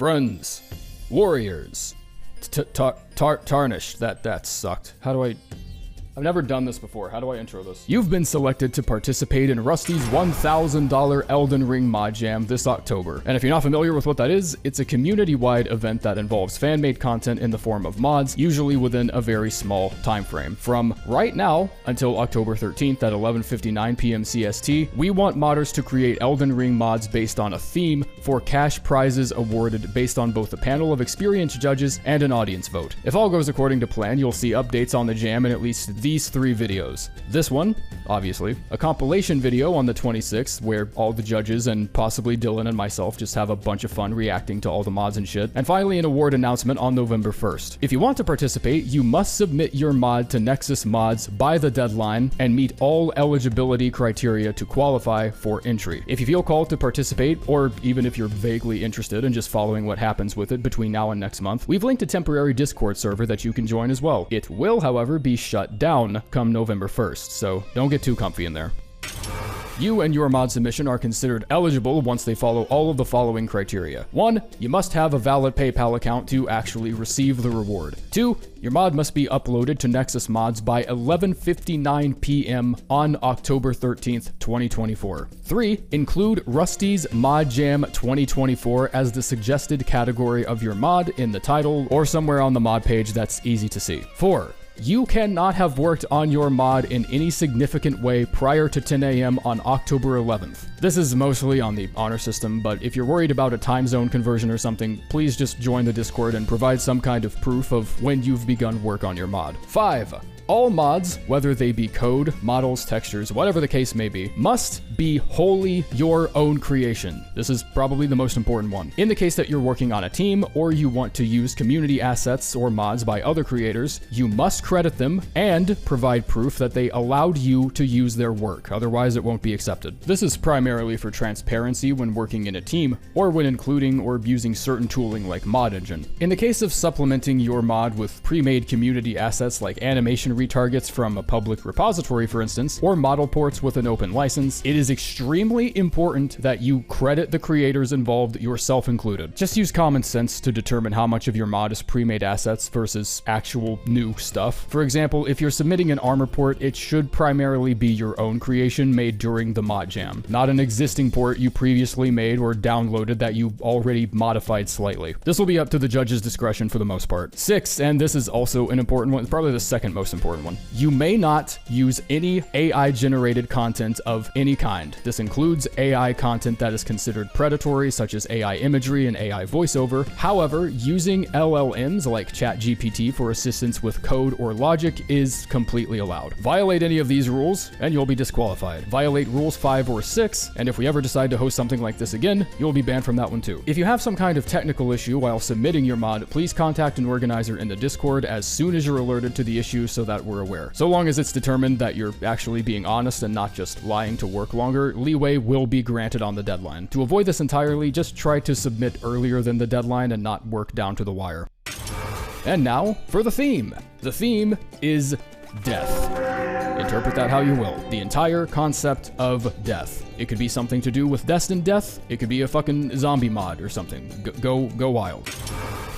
Friends. Warriors. Tarnished. That sucked. How do I... I've never done this before. How do I intro this? You've been selected to participate in Rusty's $1,000 Elden Ring ModJam this October. And if you're not familiar with what that is, it's a community-wide event that involves fan-made content in the form of mods, usually within a very small time frame. From right now until October 13th at 11:59 p.m. CST, we want modders to create Elden Ring mods based on a theme for cash prizes awarded based on both a panel of experienced judges and an audience vote. If all goes according to plan, you'll see updates on the jam in at least these 3 videos. This one, obviously, a compilation video on the 26th where all the judges and possibly Dylan and myself just have a bunch of fun reacting to all the mods and shit. And finally, an award announcement on November 1st. If you want to participate, you must submit your mod to Nexus Mods by the deadline and meet all eligibility criteria to qualify for entry. If you feel called to participate, or even if you're vaguely interested in just following what happens with it between now and next month, we've linked a temporary Discord server that you can join as well. It will, however, be shut down come November 1st, so don't get too comfy in there. You and your mod submission are considered eligible once they follow all of the following criteria. 1. You must have a valid PayPal account to actually receive the reward. 2. Your mod must be uploaded to Nexus Mods by 11:59 p.m. on October 13th, 2024. 3. Include Rusty's ModJam 2024 as the suggested category of your mod in the title or somewhere on the mod page that's easy to see. 4. You cannot have worked on your mod in any significant way prior to 10 a.m. on October 11th. This is mostly on the honor system, but if you're worried about a time zone conversion or something, please just join the Discord and provide some kind of proof of when you've begun work on your mod. 5. All mods, whether they be code, models, textures, whatever the case may be, must be wholly your own creation. This is probably the most important one. In the case that you're working on a team, or you want to use community assets or mods by other creators, you must credit them and provide proof that they allowed you to use their work, otherwise it won't be accepted. This is primarily for transparency when working in a team, or when including or using certain tooling like ModEngine. In the case of supplementing your mod with pre-made community assets like animation retargets from a public repository, for instance, or model ports with an open license, it is extremely important that you credit the creators involved, yourself included. Just use common sense to determine how much of your mod is pre-made assets versus actual new stuff. For example, if you're submitting an armor port, it should primarily be your own creation made during the ModJam, not an existing port you previously made or downloaded that you already modified slightly. This will be up to the judge's discretion for the most part. 6, and this is also an important one, probably the second most important one. You may not use any AI-generated content of any kind. This includes AI content that is considered predatory, such as AI imagery and AI voiceover. However, using LLMs like ChatGPT for assistance with code or logic is completely allowed. Violate any of these rules, and you'll be disqualified. Violate rules 5 or 6, and if we ever decide to host something like this again, you'll be banned from that one too. If you have some kind of technical issue while submitting your mod, please contact an organizer in the Discord as soon as you're alerted to the issue so that we're aware. So long as it's determined that you're actually being honest and not just lying to work longer, leeway will be granted on the deadline. To avoid this entirely, just try to submit earlier than the deadline and not work down to the wire. And now for the theme. The theme is death. Interpret that how you will. The entire concept of death. It could be something to do with destined death. It could be a fucking zombie mod or something. Go wild.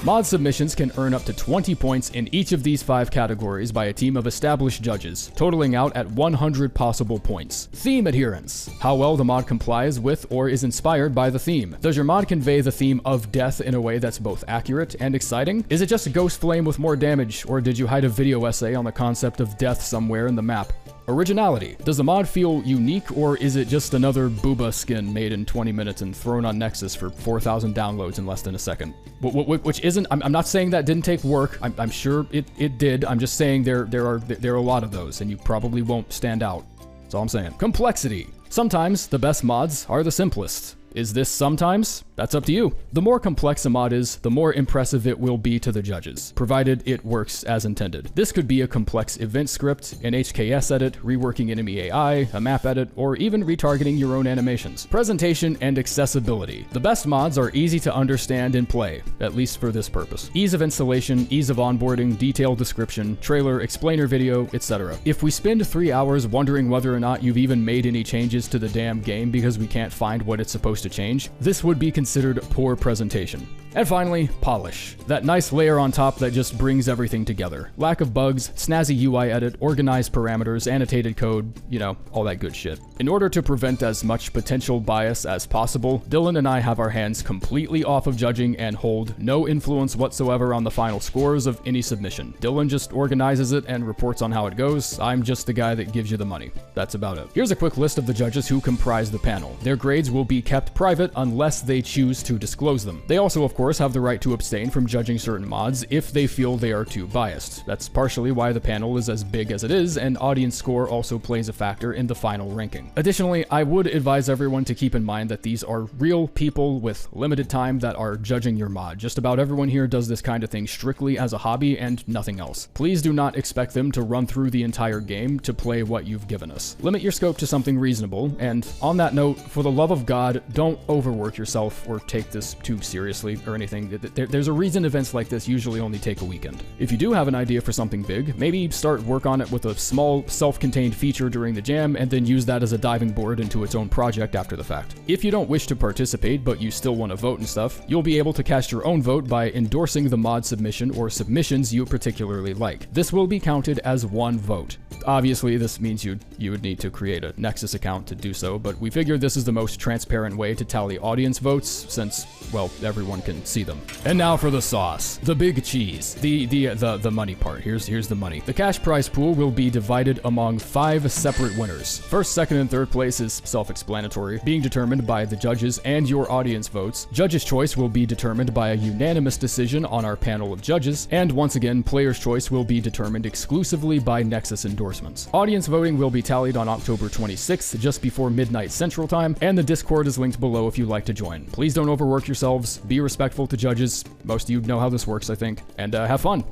Mod submissions can earn up to 20 points in each of these 5 categories by a team of established judges, totaling out at 100 possible points. Theme adherence. How well the mod complies with or is inspired by the theme. Does your mod convey the theme of death in a way that's both accurate and exciting? Is it just a ghost flame with more damage, or did you hide a video essay on the concept of death somewhere in the map? Originality. Does the mod feel unique, or is it just another booba skin made in 20 minutes and thrown on Nexus for 4,000 downloads in less than a second? Which isn't, I'm not saying that didn't take work. I'm sure it did. I'm just saying there are a lot of those, and you probably won't stand out. That's all I'm saying. Complexity. Sometimes the best mods are the simplest. Is this sometimes? That's up to you. The more complex a mod is, the more impressive it will be to the judges, provided it works as intended. This could be a complex event script, an HKS edit, reworking enemy AI, a map edit, or even retargeting your own animations. Presentation and accessibility. The best mods are easy to understand and play, at least for this purpose. Ease of installation, ease of onboarding, detailed description, trailer, explainer video, etc. If we spend 3 hours wondering whether or not you've even made any changes to the damn game because we can't find what it's supposed to change, this would be considered poor presentation. And finally, polish. That nice layer on top that just brings everything together. Lack of bugs, snazzy UI edit, organized parameters, annotated code, you know, all that good shit. In order to prevent as much potential bias as possible, Dylan and I have our hands completely off of judging and hold no influence whatsoever on the final scores of any submission. Dylan just organizes it and reports on how it goes. I'm just the guy that gives you the money. That's about it. Here's a quick list of the judges who comprise the panel. Their grades will be kept private unless they choose to disclose them. They also, of course, have the right to abstain from judging certain mods if they feel they are too biased. That's partially why the panel is as big as it is, and audience score also plays a factor in the final ranking. Additionally, I would advise everyone to keep in mind that these are real people with limited time that are judging your mod. Just about everyone here does this kind of thing strictly as a hobby and nothing else. Please do not expect them to run through the entire game to play what you've given us. Limit your scope to something reasonable, and on that note, for the love of God, don't overwork yourself or take this too seriously or anything. There's a reason events like this usually only take a weekend. If you do have an idea for something big, maybe start work on it with a small self-contained feature during the jam and then use that as a diving board into its own project after the fact. If you don't wish to participate but you still want to vote and stuff, you'll be able to cast your own vote by endorsing the mod submission or submissions you particularly like. This will be counted as one vote. Obviously, this means you would need to create a Nexus account to do so, but we figured this is the most transparent way to tally audience votes since, well, everyone can see them. And now for the sauce, the big cheese, the money part. Here's the money. The cash prize pool will be divided among 5 separate winners. First, second, and third place is self-explanatory, being determined by the judges and your audience votes. Judge's choice will be determined by a unanimous decision on our panel of judges, and once again, player's choice will be determined exclusively by Nexus endorsements. Audience voting will be tallied on October 26th, just before midnight Central Time, and the Discord is linked below if you'd like to join. Please don't overwork yourselves, be respectful to judges, most of you know how this works, I think, and have fun.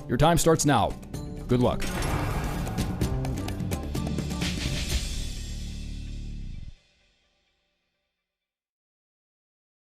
Your time starts now. Good luck.